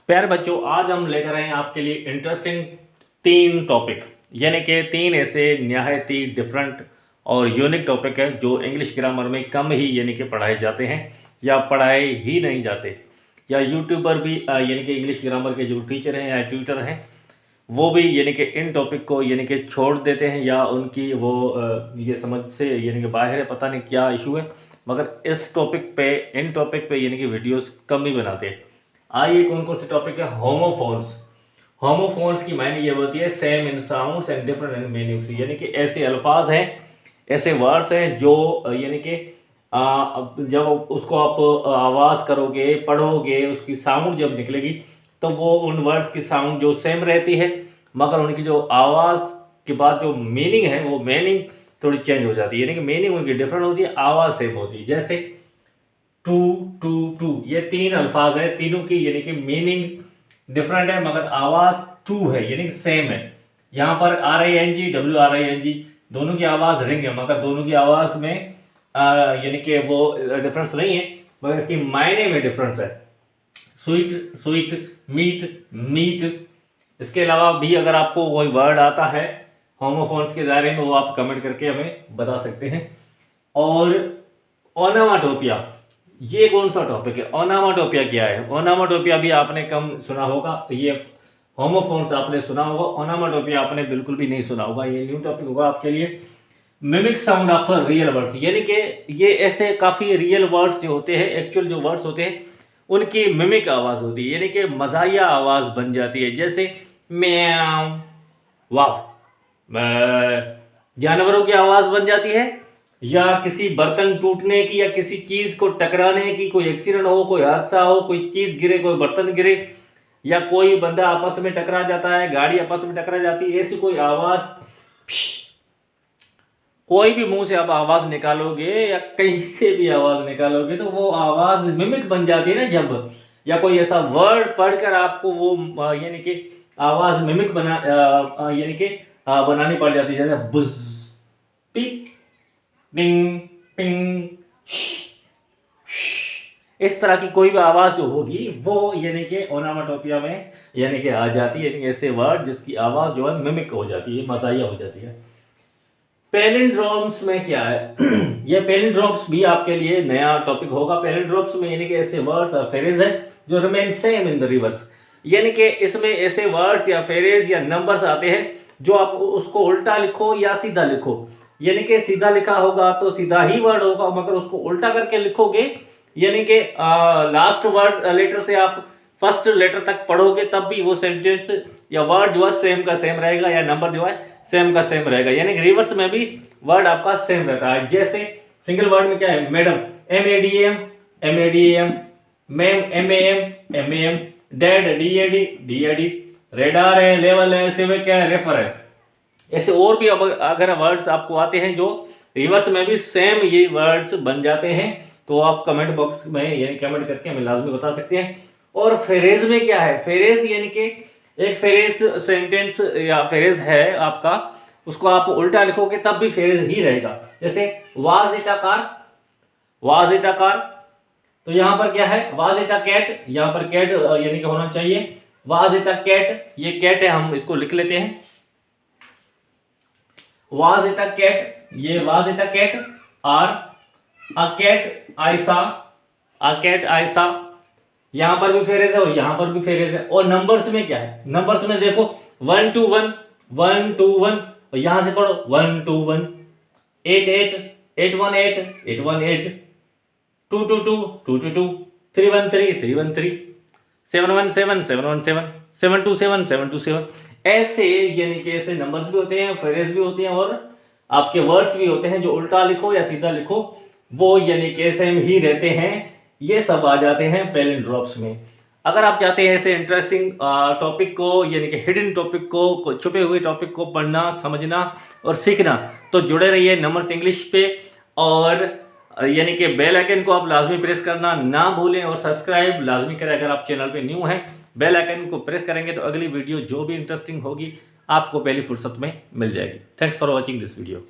प्यारे बच्चों, आज हम लेकर आए हैं आपके लिए इंटरेस्टिंग 3 टॉपिक, यानी कि 3 ऐसे नहायत ही डिफरेंट और यूनिक टॉपिक है जो इंग्लिश ग्रामर में कम ही यानी कि पढ़ाए जाते हैं या पढ़ाए ही नहीं जाते, या यूट्यूबर भी यानी कि इंग्लिश ग्रामर के जो टीचर हैं या ट्यूटर हैं वो भी यानी कि इन टॉपिक को यानी कि छोड़ देते हैं, या उनकी वो ये समझ से यानी कि बाहर है, पता नहीं क्या इशू है, मगर इस टॉपिक पे इन टॉपिक पे यानी कि वीडियोस कम ही बनाते हैं। आइए कौन कौन से टॉपिक है। होमोफोन्स। होमोफोन्स की मायने ये होती है same in sounds and different in meanings, यानी कि ऐसे अल्फाज हैं, ऐसे वर्ड्स हैं जो यानी कि जब उसको आप आवाज़ करोगे, पढ़ोगे, उसकी साउंड जब निकलेगी तो वो उन वर्ड्स की साउंड जो सेम रहती है, मगर उनकी जो आवाज़ के बाद जो मीनिंग है वो मीनिंग थोड़ी चेंज हो जाती है, यानी कि मीनिंग उनकी डिफरेंट होती है, आवाज़ सेम होती है। जैसे टू टू टू, ये 3 अल्फाज है, तीनों की यानी कि मीनिंग डिफरेंट है मगर आवाज़ टू है यानी कि सेम है। यहाँ पर RING WRING दोनों की आवाज़ रिंग है, मगर दोनों की आवाज़ में यानी कि वो डिफरेंस नहीं है, मगर इसकी मायने में डिफरेंस है। Sweet sweet, meat meat. इसके अलावा भी अगर आपको कोई वर्ड आता है होमोफोन्स के दायरे में, वो आप कमेंट करके हमें बता सकते हैं। और ओनामाटोपिया, ये कौन सा टॉपिक है? ओनामाटोपिया क्या है? ओनामाटोपिया भी आपने कम सुना होगा, ये होमोफोन्स आपने सुना होगा, ओनामाटोपिया आपने बिल्कुल भी नहीं सुना होगा। ये न्यू टॉपिक होगा आपके लिए। Mimic sound of real words, यानी कि ये ऐसे काफ़ी रियल वर्ड्स जो होते हैं, एक्चुअल जो वर्ड्स होते हैं उनकी मिमिक आवाज़ होती है, यानी कि मज़ाहिया आवाज़ बन जाती है। जैसे म्याऊ, वाह, जानवरों की आवाज़ बन जाती है, या किसी बर्तन टूटने की, या किसी चीज़ को टकराने की, कोई एक्सीडेंट हो, कोई हादसा हो, कोई चीज़ गिरे, कोई बर्तन गिरे, या कोई बंदा आपस में टकरा जाता है, गाड़ी आपस में टकरा जाती है, ऐसी कोई आवाज़, कोई भी मुंह से आप आवाज़ निकालोगे या कहीं से भी आवाज़ निकालोगे तो वो आवाज़ मिमिक बन जाती है ना। जब या कोई ऐसा वर्ड पढ़कर आपको वो यानी कि आवाज़ मिमिक बना यानी कि बनानी पड़ जाती है, जैसे बुज, पिक, पिंग पिंग, इस तरह की कोई भी आवाज़ जो होगी वो यानी कि ओनामाटोपिया में यानी कि आ जाती है, यानी ऐसे वर्ड जिसकी आवाज़ जो है मिमिक हो जाती है, मज़ाहिया हो जाती है। पैलिंड्रोम्स में क्या है? ये पैलिंड्रोम्स भी आपके लिए नया टॉपिक होगा। पैलिंड्रोम्स में यानी कि ऐसे वर्ड्स और फ्रेज है जो remain same in the reverse, यानी कि इसमें ऐसे वर्ड्स या फ्रेज या नंबर्स आते हैं जो आप उसको उल्टा लिखो या सीधा लिखो, यानी कि सीधा लिखा होगा तो सीधा ही वर्ड होगा, मगर उसको उल्टा करके लिखोगे यानी कि लास्ट वर्ड लेटर से आप फर्स्ट लेटर तक पढ़ोगे तब भी वो सेंटेंस या वर्ड जो है सेम का सेम रहेगा, या नंबर जो है सेम का सेम रहेगा, यानी कि रिवर्स में भी वर्ड आपका सेम रहता है। जैसे सिंगल वर्ड में क्या है? Madam, MADAM MADAM, ma'am MAM, dad DAD, radar है, लेवल है, सिविक क्या है, रेफर है। ऐसे और भी अगर वर्ड्स आपको आते हैं जो रिवर्स में भी सेम ये वर्ड्स बन जाते हैं तो आप कमेंट बॉक्स में यानी कमेंट करके हमें लाजमी बता सकते हैं। और फ्रेज में क्या है? फ्रेज यानी कि एक फ्रेज सेंटेंस या फ्रेज है आपका, उसको आप उल्टा लिखोगे तब भी फ्रेज ही रहेगा। जैसे was it a car, was it a car, तो यहाँ पर क्या है? वाज इट अ कैट, यहाँ पर कैट यानी कि होना चाहिए वाज इट अ कैट, ये कैट है, हम इसको लिख लेते हैं वाज इट अ कैट, ये वाज इट अ कैट। और अ कैट आई सा, अ कैट आई सा, यहाँ पर भी फेरेज है और यहाँ पर भी फेरेज है। और नंबर्स में क्या है? नंबर्स में देखो 1 to 1, 1 to 1, और यहाँ से पढ़ो 1 to 1, 8 8, 8 1 8, 8 1 8, 2 2 2, 2 2 2, 3 1 3, 3 1 3, 7 1 7, 7 1 7, 7 2 7, 7 2 7। ऐसे यानी कि ऐसे नंबर्स भी होते हैं, फ्रेज भी होते हैं, और आपके वर्ड्स भी होते हैं जो उल्टा लिखो या सीधा लिखो वो यानी कि सेम ही रहते हैं। ये सब आ जाते हैं पैलिंड्रोम्स में। अगर आप चाहते हैं ऐसे इंटरेस्टिंग टॉपिक को यानी कि हिडन टॉपिक को छुपे हुए टॉपिक को पढ़ना, समझना और सीखना, तो जुड़े रहिए नंबर्स इंग्लिश पे। और यानी कि बेल आइकन को आप लाजमी प्रेस करना ना भूलें, और सब्सक्राइब लाजमी करें अगर आप चैनल पे न्यू हैं। बेल आइकन को प्रेस करेंगे तो अगली वीडियो जो भी इंटरेस्टिंग होगी आपको पहली फुर्सत में मिल जाएगी। Thanks for watching this video.